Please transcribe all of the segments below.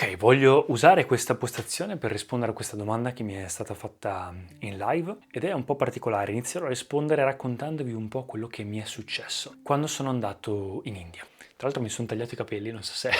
Ok, voglio usare questa postazione per rispondere a questa domanda che mi è stata fatta in live ed è un po' particolare. Inizierò a rispondere raccontandovi un po' quello che mi è successo quando sono andato in India. Tra l'altro mi sono tagliato i capelli, non so se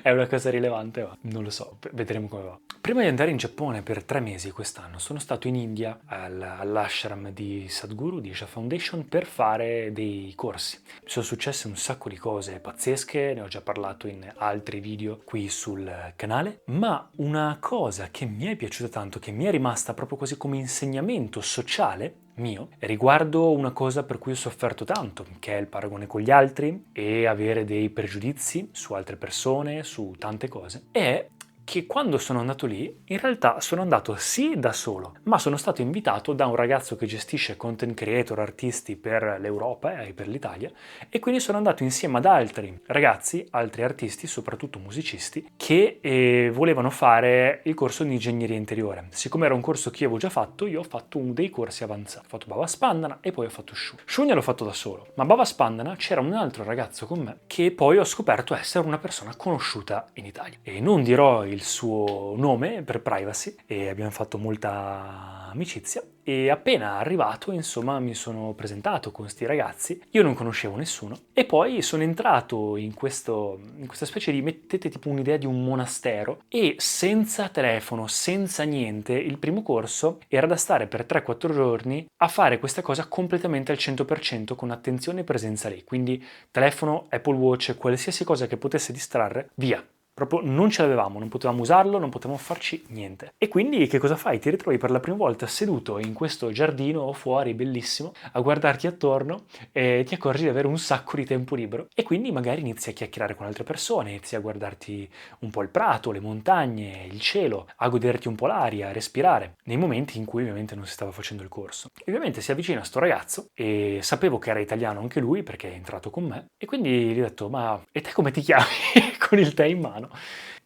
è una cosa rilevante, ma non lo so, vedremo come va. Prima di andare in Giappone per 3 mesi quest'anno, sono stato in India all'ashram di Sadhguru, di Isha Foundation, per fare dei corsi. Mi sono successe un sacco di cose pazzesche, ne ho già parlato in altri video qui sul canale, ma una cosa che mi è piaciuta tanto, che mi è rimasta proprio così come insegnamento sociale mio, riguardo una cosa per cui ho sofferto tanto, che è il paragone con gli altri e avere dei pregiudizi su altre persone, su tante cose, è che quando sono andato lì, in realtà sono andato sì da solo, ma sono stato invitato da un ragazzo che gestisce content creator, artisti per l'Europa e per l'Italia, e quindi sono andato insieme ad altri ragazzi, altri artisti, soprattutto musicisti, che volevano fare il corso di ingegneria interiore. Siccome era un corso che io avevo già fatto, io ho fatto uno dei corsi avanzati. Ho fatto Bava Spandana e poi ho fatto Shunya. Shunya l'ho fatto da solo, ma Bava Spandana c'era un altro ragazzo con me che poi ho scoperto essere una persona conosciuta in Italia. E non dirò il suo nome per privacy, e abbiamo fatto molta amicizia, e appena arrivato, insomma, mi sono presentato con questi ragazzi. Io non conoscevo nessuno e poi sono entrato in questa specie di, mettete tipo un'idea di un monastero, e senza telefono, senza niente, il primo corso era da stare per 3-4 giorni a fare questa cosa completamente al 100% con attenzione e presenza lì. Quindi telefono, Apple Watch, qualsiasi cosa che potesse distrarre, via. Proprio non ce l'avevamo, non potevamo usarlo, non potevamo farci niente. E quindi che cosa fai? Ti ritrovi per la prima volta seduto in questo giardino fuori, bellissimo, a guardarti attorno e ti accorgi di avere un sacco di tempo libero. E quindi magari inizi a chiacchierare con altre persone, inizi a guardarti un po' il prato, le montagne, il cielo, a goderti un po' l'aria, a respirare, nei momenti in cui ovviamente non si stava facendo il corso. E ovviamente si avvicina sto ragazzo e sapevo che era italiano anche lui perché è entrato con me, e quindi gli ho detto: ma e te come ti chiami? Con il tè in mano.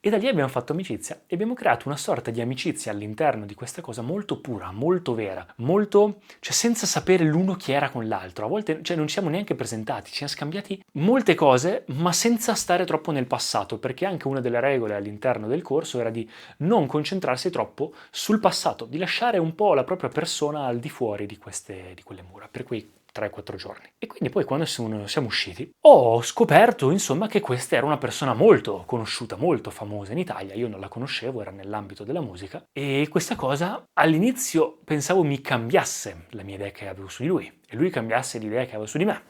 E da lì abbiamo fatto amicizia e abbiamo creato una sorta di amicizia all'interno di questa cosa molto pura, molto vera, molto, cioè senza sapere l'uno chi era con l'altro. A volte, cioè, non ci siamo neanche presentati, ci siamo scambiati molte cose, ma senza stare troppo nel passato, perché anche una delle regole all'interno del corso era di non concentrarsi troppo sul passato, di lasciare un po' la propria persona al di fuori di quelle mura. Per cui 3-4 giorni. E quindi poi quando siamo usciti ho scoperto insomma che questa era una persona molto conosciuta, molto famosa in Italia. Io non la conoscevo, era nell'ambito della musica, e questa cosa all'inizio pensavo mi cambiasse la mia idea che avevo su di lui e lui cambiasse l'idea che avevo su di me.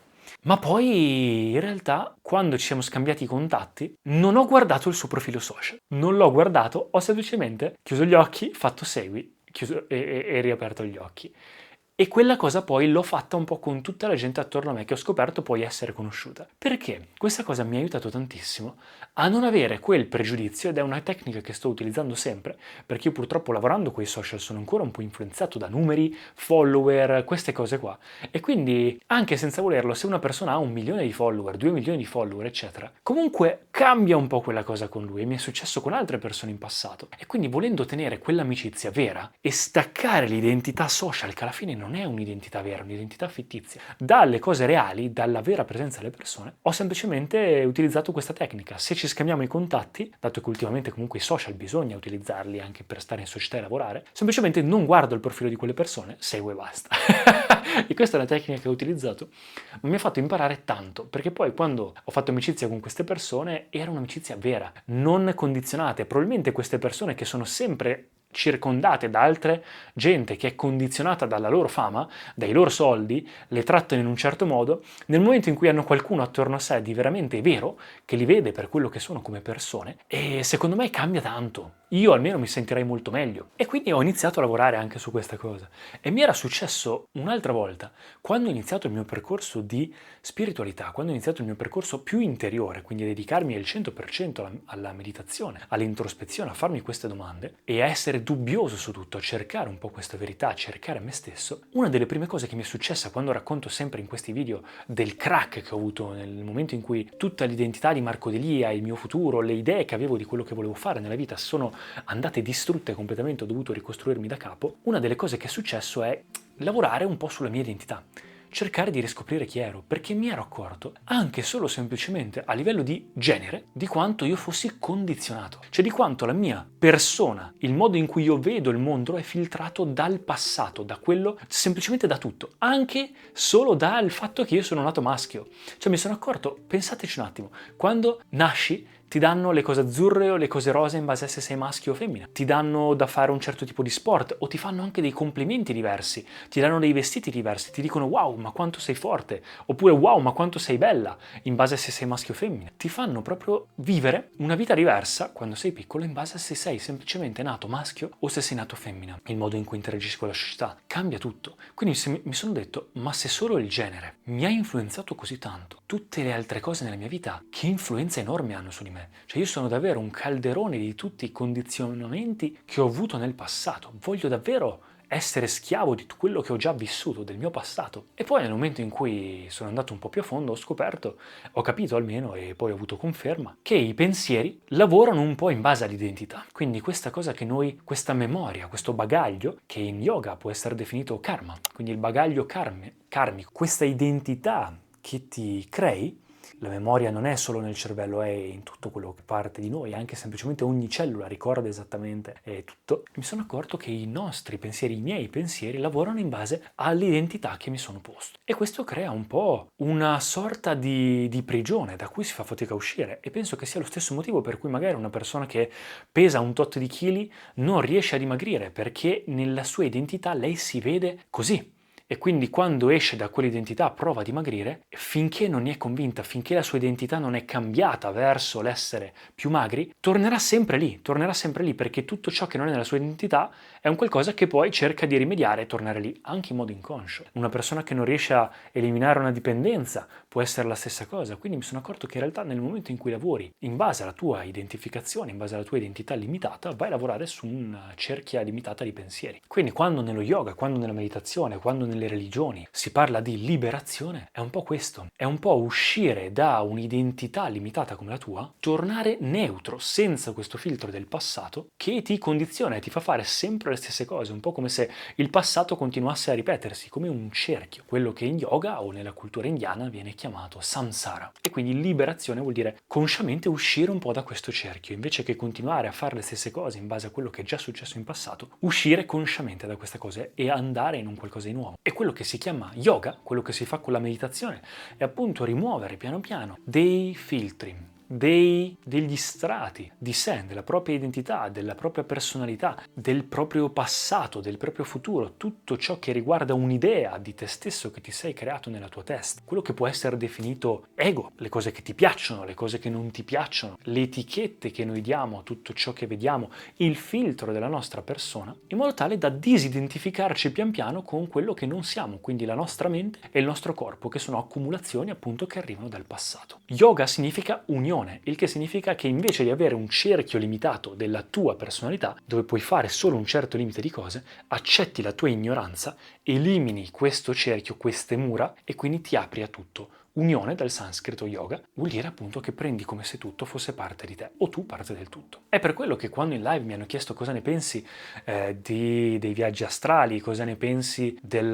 Ma poi in realtà quando ci siamo scambiati i contatti non ho guardato il suo profilo social, non l'ho guardato, ho semplicemente chiuso gli occhi, fatto segui, e riaperto gli occhi. E quella cosa poi l'ho fatta un po' con tutta la gente attorno a me che ho scoperto poi essere conosciuta. Perché questa cosa mi ha aiutato tantissimo a non avere quel pregiudizio, ed è una tecnica che sto utilizzando sempre, perché io purtroppo lavorando con i social sono ancora un po' influenzato da numeri, follower, queste cose qua. E quindi, anche senza volerlo, se una persona ha 1 milione di follower, 2 milioni di follower, eccetera, comunque cambia un po' quella cosa con lui, e mi è successo con altre persone in passato. E quindi volendo tenere quell'amicizia vera e staccare l'identità social, che alla fine non è un'identità vera, è un'identità fittizia, dalle cose reali, dalla vera presenza delle persone, ho semplicemente utilizzato questa tecnica. Se ci scambiamo i contatti, dato che ultimamente comunque i social bisogna utilizzarli anche per stare in società e lavorare, semplicemente non guardo il profilo di quelle persone, seguo e basta. E questa è una tecnica che ho utilizzato, ma mi ha fatto imparare tanto, perché poi quando ho fatto amicizia con queste persone era un'amicizia vera, non condizionate. Probabilmente queste persone che sono sempre circondate da altre gente che è condizionata dalla loro fama, dai loro soldi, le trattano in un certo modo, nel momento in cui hanno qualcuno attorno a sé di veramente vero, che li vede per quello che sono come persone, e secondo me cambia tanto. Io almeno mi sentirei molto meglio. E quindi ho iniziato a lavorare anche su questa cosa. E mi era successo un'altra volta, quando ho iniziato il mio percorso di spiritualità, quando ho iniziato il mio percorso più interiore, quindi a dedicarmi al 100% alla meditazione, all'introspezione, a farmi queste domande e a essere dubbioso su tutto, a cercare un po' questa verità, a cercare me stesso. Una delle prime cose che mi è successa quando racconto sempre in questi video del crack che ho avuto nel momento in cui tutta l'identità di Marco Delia, il mio futuro, le idee che avevo di quello che volevo fare nella vita sono andate distrutte completamente, ho dovuto ricostruirmi da capo. Una delle cose che è successo è lavorare un po' sulla mia identità. cercare di riscoprire chi ero, perché mi ero accorto, anche solo semplicemente a livello di genere, di quanto io fossi condizionato, cioè di quanto la mia persona, il modo in cui io vedo il mondo è filtrato dal passato, da quello, semplicemente da tutto, anche solo dal fatto che io sono nato maschio. Cioè mi sono accorto, pensateci un attimo, quando nasci ti danno le cose azzurre o le cose rosa in base a se sei maschio o femmina, ti danno da fare un certo tipo di sport o ti fanno anche dei complimenti diversi, ti danno dei vestiti diversi, ti dicono wow ma quanto sei forte, oppure wow ma quanto sei bella in base a se sei maschio o femmina. Ti fanno proprio vivere una vita diversa quando sei piccolo in base a se sei semplicemente nato maschio o se sei nato femmina. Il modo in cui interagisci con la società cambia tutto. Quindi mi sono detto, ma se solo il genere mi ha influenzato così tanto, tutte le altre cose nella mia vita che influenza enorme hanno su di me? Cioè io sono davvero un calderone di tutti i condizionamenti che ho avuto nel passato. Voglio davvero essere schiavo di quello che ho già vissuto, del mio passato. E poi nel momento in cui sono andato un po' più a fondo ho capito almeno, e poi ho avuto conferma, che i pensieri lavorano un po' in base all'identità. Quindi questa cosa che noi, questa memoria, questo bagaglio, che in yoga può essere definito karma, quindi il bagaglio karmico, questa identità che ti crei. La memoria non è solo nel cervello, è in tutto quello che parte di noi, anche semplicemente ogni cellula ricorda esattamente tutto. Mi sono accorto che i nostri pensieri, i miei pensieri, lavorano in base all'identità che mi sono posto. E questo crea un po' una sorta di prigione da cui si fa fatica a uscire. E penso che sia lo stesso motivo per cui magari una persona che pesa un tot di chili non riesce a dimagrire, perché nella sua identità lei si vede così. E quindi quando esce da quell'identità prova a dimagrire, finché non è convinta, finché la sua identità non è cambiata verso l'essere più magri, tornerà sempre lì, perché tutto ciò che non è nella sua identità è un qualcosa che poi cerca di rimediare e tornare lì, anche in modo inconscio. Una persona che non riesce a eliminare una dipendenza può essere la stessa cosa, quindi mi sono accorto che in realtà nel momento in cui lavori in base alla tua identificazione, in base alla tua identità limitata, vai a lavorare su una cerchia limitata di pensieri. Quindi quando nello yoga, quando nella meditazione, quando nelle religioni si parla di liberazione, è un po' questo, è un po' uscire da un'identità limitata come la tua, tornare neutro, senza questo filtro del passato che ti condiziona e ti fa fare sempre le stesse cose, un po' come se il passato continuasse a ripetersi, come un cerchio, quello che in yoga o nella cultura indiana viene chiamato samsara. E quindi liberazione vuol dire consciamente uscire un po' da questo cerchio, invece che continuare a fare le stesse cose in base a quello che è già successo in passato, uscire consciamente da queste cose e andare in un qualcosa di nuovo. E quello che si chiama yoga, quello che si fa con la meditazione, è appunto rimuovere piano piano dei filtri, degli strati di sé, della propria identità, della propria personalità, del proprio passato, del proprio futuro, tutto ciò che riguarda un'idea di te stesso che ti sei creato nella tua testa, quello che può essere definito ego, le cose che ti piacciono, le cose che non ti piacciono, le etichette che noi diamo a tutto ciò che vediamo, il filtro della nostra persona, in modo tale da disidentificarci pian piano con quello che non siamo, quindi la nostra mente e il nostro corpo, che sono accumulazioni appunto che arrivano dal passato. Yoga significa unione, il che significa che invece di avere un cerchio limitato della tua personalità, dove puoi fare solo un certo limite di cose, accetti la tua ignoranza, elimini questo cerchio, queste mura, e quindi ti apri a tutto. Unione, dal sanscrito yoga, vuol dire appunto che prendi come se tutto fosse parte di te, o tu parte del tutto. È per quello che quando in live mi hanno chiesto cosa ne pensi dei viaggi astrali, cosa ne pensi dei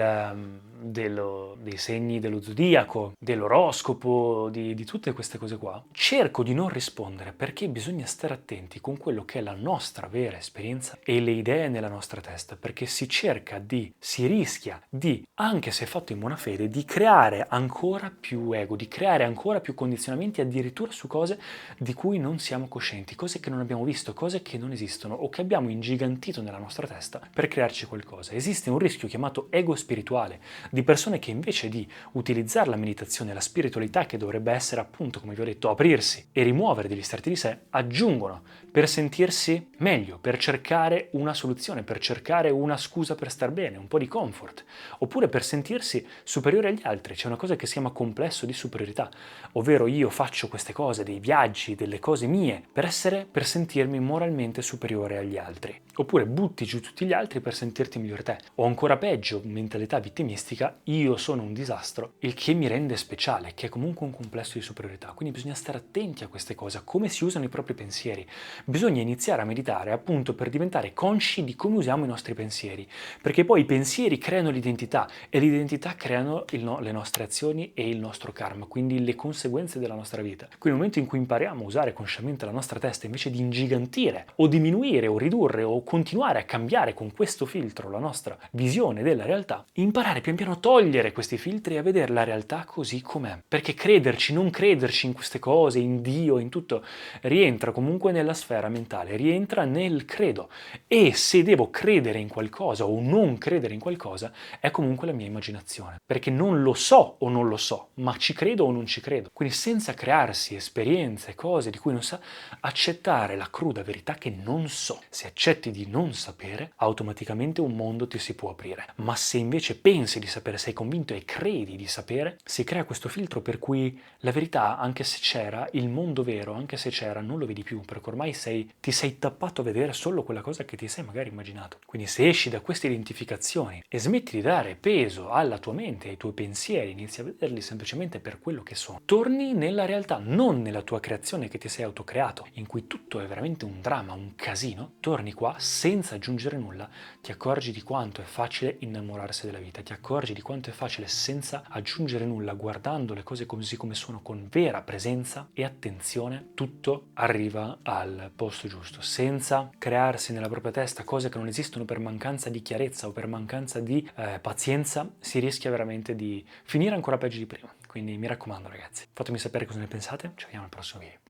segni dello zodiaco, dell'oroscopo, di tutte queste cose qua, cerco di non rispondere, perché bisogna stare attenti con quello che è la nostra vera esperienza e le idee nella nostra testa, perché si rischia di, anche se fatto in buona fede, di creare ancora più ego, di creare ancora più condizionamenti addirittura su cose di cui non siamo coscienti, cose che non abbiamo visto, cose che non esistono o che abbiamo ingigantito nella nostra testa per crearci qualcosa. Esiste un rischio chiamato ego spirituale, di persone che invece di utilizzare la meditazione, la spiritualità, che dovrebbe essere appunto, come vi ho detto, aprirsi e rimuovere degli strati di sé, aggiungono per sentirsi meglio, per cercare una soluzione, per cercare una scusa per star bene, un po' di comfort, oppure per sentirsi superiore agli altri. C'è una cosa che si chiama complesso di superiorità, ovvero io faccio queste cose, dei viaggi, delle cose mie, per sentirmi moralmente superiore agli altri. Oppure butti giù tutti gli altri per sentirti migliore te. O ancora peggio, mentalità vittimistica, significa io sono un disastro, il che mi rende speciale, che è comunque un complesso di superiorità. Quindi bisogna stare attenti a queste cose, a come si usano i propri pensieri. Bisogna iniziare a meditare appunto per diventare consci di come usiamo i nostri pensieri, perché poi i pensieri creano l'identità e l'identità creano le nostre azioni e il nostro karma, quindi le conseguenze della nostra vita. Quindi nel momento in cui impariamo a usare consciamente la nostra testa invece di ingigantire o diminuire o ridurre o continuare a cambiare con questo filtro la nostra visione della realtà, imparare pian piano a togliere questi filtri e a vedere la realtà così com'è. Perché crederci, non crederci in queste cose, in Dio, in tutto, rientra comunque nella sfera mentale, rientra nel credo. E se devo credere in qualcosa o non credere in qualcosa, è comunque la mia immaginazione. Perché non lo so o non lo so, ma ci credo o non ci credo. Quindi senza crearsi esperienze, cose di cui non sa, accettare la cruda verità che non so. Se accetti di non sapere, automaticamente un mondo ti si può aprire. Ma se invece pensi di sapere, sei convinto e credi di sapere, si crea questo filtro per cui la verità, anche se c'era, il mondo vero, anche se c'era, non lo vedi più, perché ormai ti sei tappato a vedere solo quella cosa che ti sei magari immaginato. Quindi se esci da queste identificazioni e smetti di dare peso alla tua mente, ai tuoi pensieri, inizi a vederli semplicemente per quello che sono, torni nella realtà, non nella tua creazione che ti sei autocreato, in cui tutto è veramente un dramma, un casino, torni qua senza aggiungere nulla, ti accorgi di quanto è facile innamorarsi della vita, ti accorgi di quanto è facile senza aggiungere nulla, guardando le cose così come sono, con vera presenza e attenzione, tutto arriva al posto giusto, senza crearsi nella propria testa cose che non esistono per mancanza di chiarezza o per mancanza di pazienza, si rischia veramente di finire ancora peggio di prima. Quindi mi raccomando ragazzi, fatemi sapere cosa ne pensate, ci vediamo al prossimo video.